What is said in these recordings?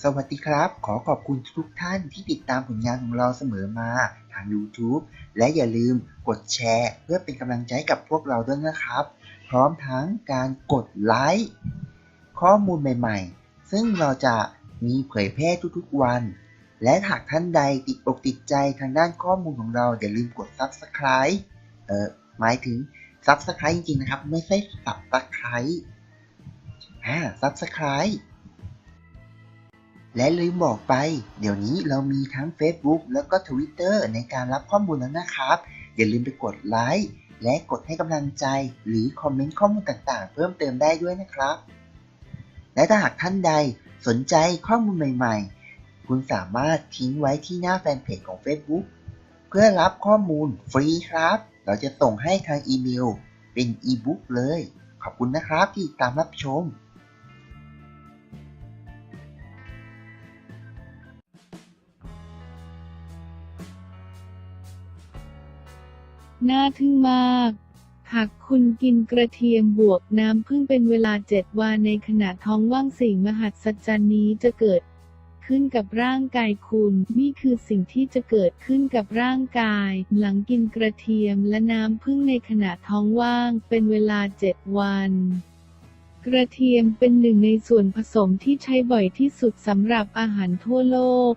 สวัสดีครับขอขอบคุณทุกท่านที่ติดตามผลงานของเราเสมอมาทาง YouTube และอย่าลืมกดแชร์เพื่อเป็นกำลังใจกับพวกเราด้วยนะครับพร้อมทั้งการกดไลค์ข้อมูลใหม่ๆซึ่งเราจะมีเผยแพร่ทุกๆวันและหากท่านใดติดอกติดใจทางด้านข้อมูลของเราอย่าลืมกด Subscribe หมายถึง Subscribe จริงๆนะครับไม่ใช่ Subscribe Subscribeและลืมบอกไปเดี๋ยวนี้เรามีทั้ง Facebook แล้วก็ Twitter ในการรับข้อมูลแล้วนะครับอย่าลืมไปกดไลค์และกดให้กำลังใจหรือคอมเมนต์ข้อมูลต่างๆเพิ่มเติมได้ด้วยนะครับและถ้าหากท่านใดสนใจข้อมูลใหม่ๆคุณสามารถทิ้งไว้ที่หน้าแฟนเพจของ Facebook เพื่อรับข้อมูลฟรีครับเราจะส่งให้ทางอีเมลเป็นอีบุ๊กเลยขอบคุณนะครับที่ตามรับชมน่าทึ่งมาก หากคุณกินกระเทียมบวกน้ำผึ้งเป็นเวลา7 วันในขณะท้องว่างสิ่งมหัศจรรย์นี้จะเกิดขึ้นกับร่างกายคุณ นี่คือสิ่งที่จะเกิดขึ้นกับร่างกายหลังกินกระเทียมและน้ำผึ้งในขณะท้องว่างเป็นเวลา7 วัน กระเทียมเป็นหนึ่งในส่วนผสมที่ใช้บ่อยที่สุดสำหรับอาหารทั่วโลก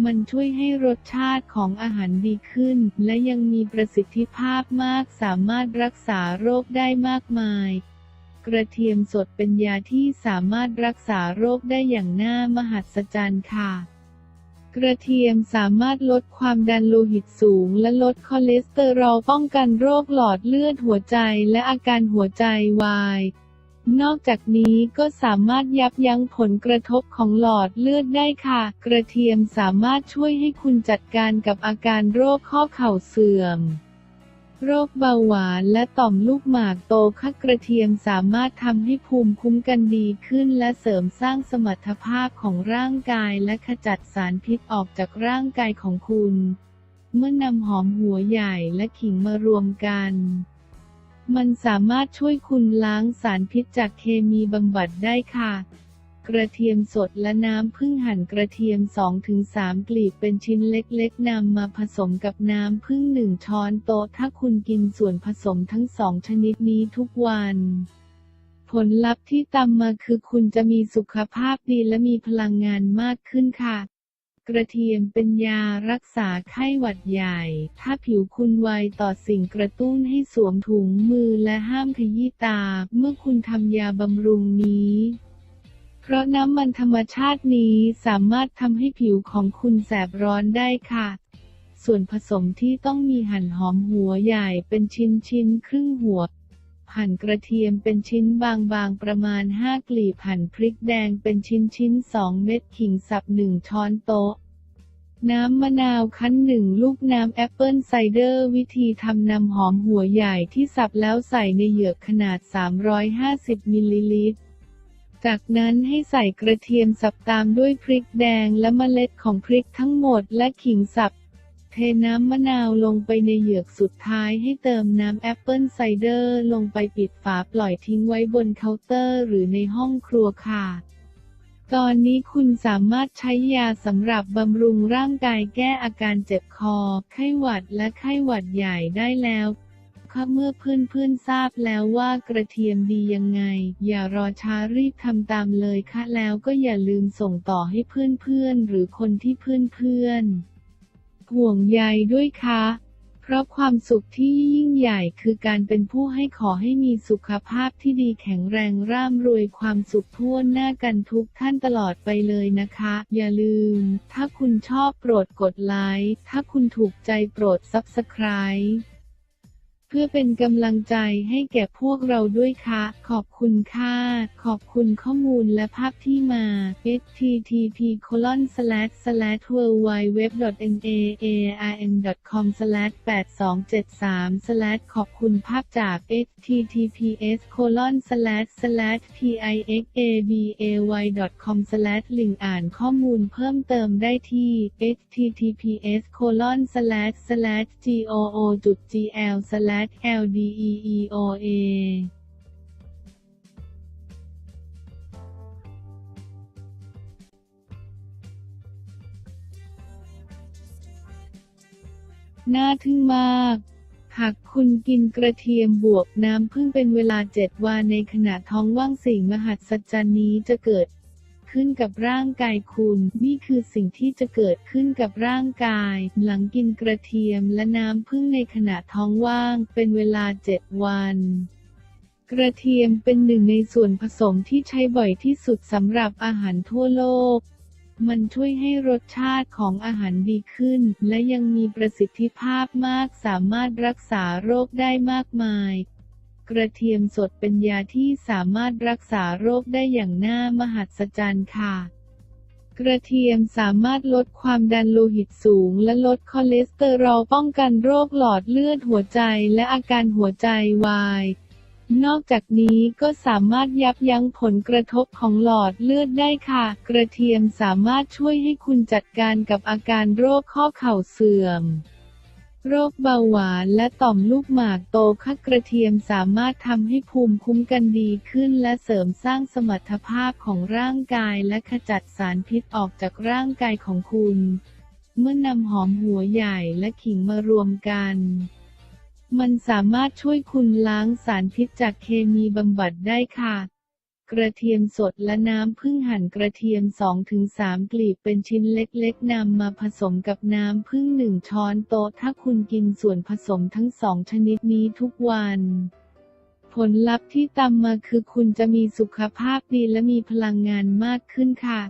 มันช่วยให้รสชาติของอาหารดีขึ้นและยังมีประสิทธิภาพมากสามารถรักษาโรคได้มากมายกระเทียมสดเป็นยาที่สามารถรักษาโรคได้อย่างน่ามหัศจรรย์ค่ะกระเทียมสามารถลดความดันโลหิตสูงและลดคอเลสเตอรอลป้องกันโรคหลอดเลือดหัวใจและอาการหัวใจวายนอกจากนี้ก็สามารถยับยั้งผลกระทบของหลอดเลือดได้ค่ะกระเทียมสามารถช่วยให้คุณจัดการกับอาการโรคข้อเข่าเสื่อมโรคเบาหวานและต่อมลูกหมากโตค่ะกระเทียมสามารถทำให้ภูมิคุ้มกันดีขึ้นและเสริมสร้างสมรรถภาพของร่างกายและขจัดสารพิษออกจากร่างกายของคุณเมื่อนำหอมหัวใหญ่และขิงมารวมกันมันสามารถช่วยคุณล้างสารพิษจากเคมีบำบัดได้ค่ะกระเทียมสดและน้ำผึ้งหั่นกระเทียม 2-3 กลีบเป็นชิ้นเล็กๆนำมาผสมกับน้ำผึ้ง1 ช้อนโต๊ะถ้าคุณกินส่วนผสมทั้ง2 ชนิดนี้ทุกวันผลลัพธ์ที่ตามมาคือคุณจะมีสุขภาพดีและมีพลังงานมากขึ้นค่ะกระเทียมเป็นยารักษาไข้หวัดใหญ่ถ้าผิวคุณไวต่อสิ่งกระตุ้นให้สวมถุงมือและห้ามขยี้ตาเมื่อคุณทำยาบำรุงนี้เพราะน้ำมันธรรมชาตินี้สามารถทำให้ผิวของคุณแสบร้อนได้ค่ะส่วนผสมที่ต้องมีหั่นหอมหัวใหญ่เป็นชิ้นครึ่งหัวหั่นกระเทียมเป็นชิ้นบางๆประมาณ5 กลีบหั่นพริกแดงเป็นชิ้น2 เม็ดขิงสับ1 ช้อนโต๊ะน้ำมะนาวคั้น1 ลูกน้ำแอปเปิลไซเดอร์วิธีทำน้ำหอมหัวใหญ่ที่สับแล้วใส่ในเหยือกขนาด350 มิลลิลิตรจากนั้นให้ใส่กระเทียมสับตามด้วยพริกแดงและเมล็ดของพริกทั้งหมดและขิงสับเทน้ำมะนาวลงไปในเหยือกสุดท้ายให้เติมน้ำแอปเปิลไซเดอร์ลงไปปิดฝาปล่อยทิ้งไว้บนเคาน์เตอร์หรือในห้องครัวค่ะตอนนี้คุณสามารถใช้ยาสำหรับบำรุงร่างกายแก้อาการเจ็บคอไข้หวัดและไข้หวัดใหญ่ได้แล้วเมื่อเพื่อนๆทราบแล้วว่ากระเทียมดียังไงอย่ารอช้ารีบทำตามเลยค่ะแล้วก็อย่าลืมส่งต่อให้เพื่อนๆหรือคนที่เพื่อนๆห่วงใยด้วยค่ะเพราะความสุขที่ยิ่งใหญ่คือการเป็นผู้ให้ขอให้มีสุขภาพที่ดีแข็งแรงร่ำรวยความสุขทั่วหน้ากันทุกท่านตลอดไปเลยนะคะอย่าลืมถ้าคุณชอบโปรดกดไลค์ถ้าคุณถูกใจโปรด Subscribeเพื่อเป็นกำลังใจให้แก่พวกเราด้วยค่ะขอบคุณค่ะขอบคุณข้อมูลและภาพที่มา http://www.naarn.com/8273/ ขอบคุณภาพจาก https://pixabay.com/ ลิงก์อ่านข้อมูลเพิ่มเติมได้ที่ https://goo.gl/ldeeoa น่าทึ่งมาก หากคุณกินกระเทียมบวกน้ำผึ้งเป็นเวลา 7 วันในขณะท้องว่างสิ่งมหัศจรรย์นี้จะเกิดขึ้นกับร่างกายคุณ นี่คือสิ่งที่จะเกิดขึ้นกับร่างกายหลังกินกระเทียมและน้ำผึ้งในขณะท้องว่างเป็นเวลา 7 วัน กระเทียมเป็นหนึ่งในส่วนผสมที่ใช้บ่อยที่สุดสำหรับอาหารทั่วโลก มันช่วยให้รสชาติของอาหารดีขึ้นและยังมีประสิทธิภาพมากสามารถรักษาโรคได้มากมาย กระเทียมสดเป็นยาที่สามารถรักษาโรคได้อย่างน่ามหัศจรรย์ค่ะ กระเทียมสามารถลดความดันโลหิตสูงและลดคอเลสเตอรอลป้องกันโรคหลอดเลือดหัวใจและอาการหัวใจวาย นอกจากนี้ก็สามารถยับยั้งผลกระทบของหลอดเลือดได้ค่ะ กระเทียมสามารถช่วยให้คุณจัดการกับอาการโรคข้อเข่าเสื่อม โรคเบาหวานและต่อมลูกหมากโตค่ะกระเทียมสามารถทำให้ภูมิคุ้มกันดีขึ้นและเสริมสร้างสมรรถภาพของร่างกายและขจัดสารพิษออกจากร่างกายของคุณ เมื่อนำหอมหัวใหญ่และขิงมารวมกันมันสามารถช่วยคุณล้างสารพิษจากเคมีบำบัดได้ค่ะ กระเทียมสดและน้ำผึ้งหั่นกระเทียม 2-3 กลีบเป็นชิ้นเล็กๆนำมาผสมกับน้ำผึ้ง1 ช้อนโต๊ะถ้าคุณกินส่วนผสมทั้ง2ชนิดนี้ทุกวัน ผลลัพธ์ที่ตามมาคือคุณจะมีสุขภาพดีและมีพลังงานมากขึ้นค่ะ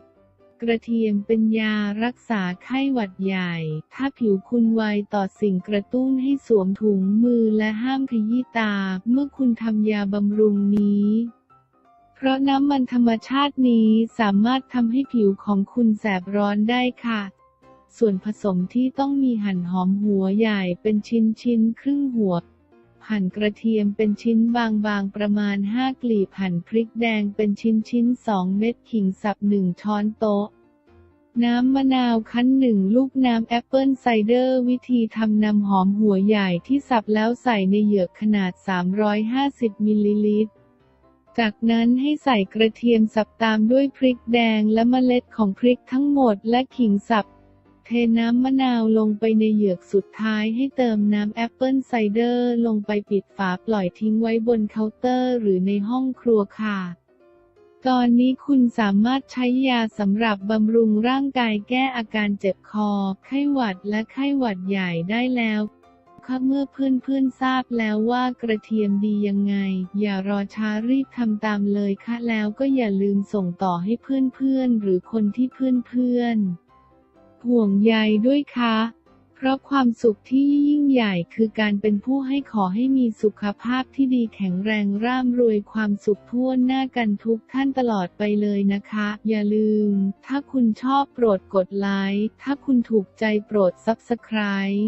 กระเทียมเป็นยารักษาไข้หวัดใหญ่ ถ้าผิวคุณไวต่อสิ่งกระตุ้นให้สวมถุงมือและห้ามขยี้ตาเมื่อคุณทำยาบำรุงนี้ เพราะน้ำมันธรรมชาตินี้สามารถทำให้ผิวของคุณแสบร้อนได้ค่ะ ส่วนผสมที่ต้องมีหั่นหอมหัวใหญ่เป็นชิ้นครึ่งหัว หั่นกระเทียมเป็นชิ้นบางๆประมาณ5 กลีบหั่นพริกแดงเป็นชิ้น2 เม็ดขิงสับ1 ช้อนโต๊ะ น้ำมะนาวคั้น1 ลูกน้ำแอปเปิลไซเดอร์วิธีทำนำหอมหัวใหญ่ที่สับแล้วใส่ในเหยือกขนาด350 มิลลิลิตร จากนั้นให้ใส่กระเทียมสับตามด้วยพริกแดงและเมล็ดของพริกทั้งหมดและขิงสับ เทน้ำมะนาวลงไปในเหยือกสุดท้ายให้เติมน้ำแอปเปิลไซเดอร์ลงไปปิดฝาปล่อยทิ้งไว้บนเคาน์เตอร์หรือในห้องครัวค่ะ ตอนนี้คุณสามารถใช้ยาสำหรับบำรุงร่างกายแก้อาการเจ็บคอ ไข้หวัดและไข้หวัดใหญ่ได้แล้วค่ะเมื่อเพื่อนๆทราบแล้วว่ากระเทียมดียังไง อย่ารอช้ารีบทำตามเลยค่ะแล้วก็อย่าลืมส่งต่อให้เพื่อนๆหรือคนที่เพื่อนๆห่วงใยด้วยค่ะเพราะความสุขที่ยิ่งใหญ่คือการเป็นผู้ให้ขอให้มีสุขภาพที่ดีแข็งแรงร่ำรวยความสุขทั่วหน้ากันทุกท่านตลอดไปเลยนะคะอย่าลืมถ้าคุณชอบโปรดกดไลค์ถ้าคุณถูกใจโปรด Subscribe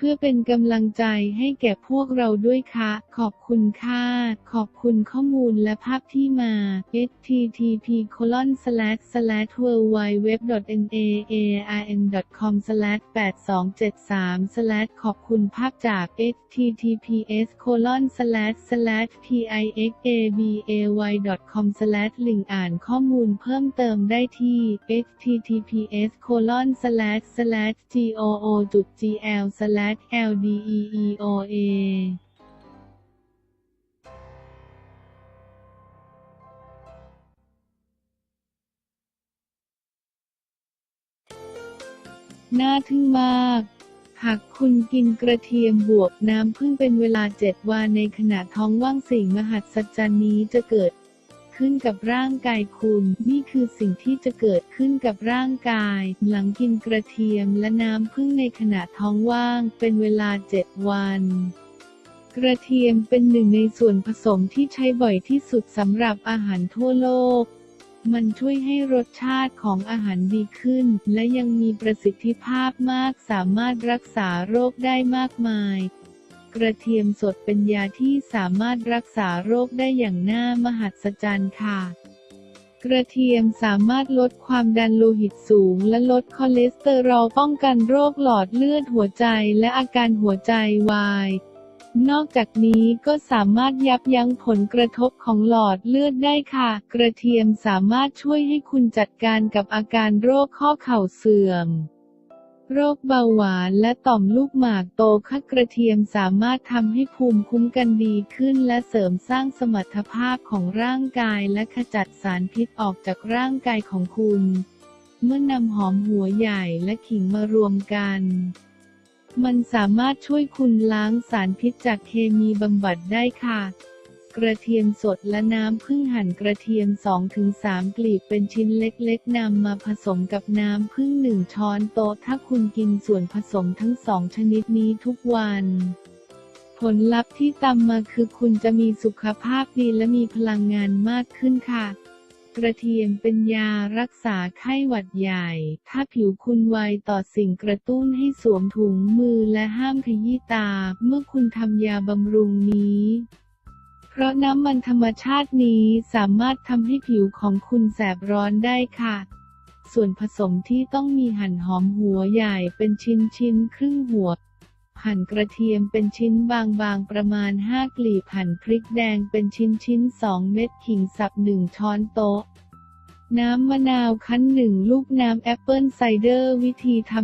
เพื่อเป็นกำลังใจให้แก่พวกเราด้วยค่ะขอบคุณค่ะขอบคุณข้อมูลและภาพที่มา http://worldwideweb.naarin.com/8273/ ขอบคุณภาพจาก https://pixabay.com/ ลิงก์อ่านข้อมูลเพิ่มเติมได้ที่ https://goo.gl/ldeeoa น่าทึ่งมาก หากคุณกินกระเทียมบวกน้ำผึ้งเป็นเวลา 7 วันในขณะท้องว่างสิ่งมหัศจรรย์นี้จะเกิดขึ้นกับร่างกายคุณ นี่คือสิ่งที่จะเกิดขึ้นกับร่างกายหลังกินกระเทียมและน้ำผึ้งในขณะท้องว่างเป็นเวลา 7 วัน กระเทียมเป็นหนึ่งในส่วนผสมที่ใช้บ่อยที่สุดสำหรับอาหารทั่วโลก มันช่วยให้รสชาติของอาหารดีขึ้นและยังมีประสิทธิภาพมากสามารถรักษาโรคได้มากมาย กระเทียมสดเป็นยาที่สามารถรักษาโรคได้อย่างน่ามหัศจรรย์ค่ะ กระเทียมสามารถลดความดันโลหิตสูงและลดคอเลสเตอรอลป้องกันโรคหลอดเลือดหัวใจและอาการหัวใจวาย นอกจากนี้ก็สามารถยับยั้งผลกระทบของหลอดเลือดได้ค่ะ กระเทียมสามารถช่วยให้คุณจัดการกับอาการโรคข้อเข่าเสื่อม โรคเบาหวานและต่อมลูกหมากโตกระเทียมสามารถทำให้ภูมิคุ้มกันดีขึ้นและเสริมสร้างสมรรถภาพของร่างกายและขจัดสารพิษออกจากร่างกายของคุณ เมื่อนำหอมหัวใหญ่และขิงมารวมกัน มันสามารถช่วยคุณล้างสารพิษจากเคมีบำบัดได้ค่ะ กระเทียมสดและน้ำผึ้งหั่นกระเทียม 2-3 กลีบเป็นชิ้นเล็กๆนำมาผสมกับน้ำผึ้ง1 ช้อนโต๊ะถ้าคุณกินส่วนผสมทั้ง2ชนิดนี้ทุกวัน ผลลัพธ์ที่ตามมาคือคุณจะมีสุขภาพดีและมีพลังงานมากขึ้นค่ะ กระเทียมเป็นยารักษาไข้หวัดใหญ่ ถ้าผิวคุณไวต่อสิ่งกระตุ้นให้สวมถุงมือและห้ามขยี้ตาเมื่อคุณทำยาบำรุงนี้ เพราะน้ำมันธรรมชาตินี้สามารถทำให้ผิวของคุณแสบร้อนได้ค่ะ ส่วนผสมที่ต้องมีหั่นหอมหัวใหญ่เป็นชิ้นครึ่งหัว หั่นกระเทียมเป็นชิ้นบางๆประมาณ5 กลีบหั่นพริกแดงเป็นชิ้น2 เม็ดขิงสับ1 ช้อนโต๊ะ น้ำมะนาวคั้น1 ลูกน้ำแอปเปิลไซเดอร์วิธีทำ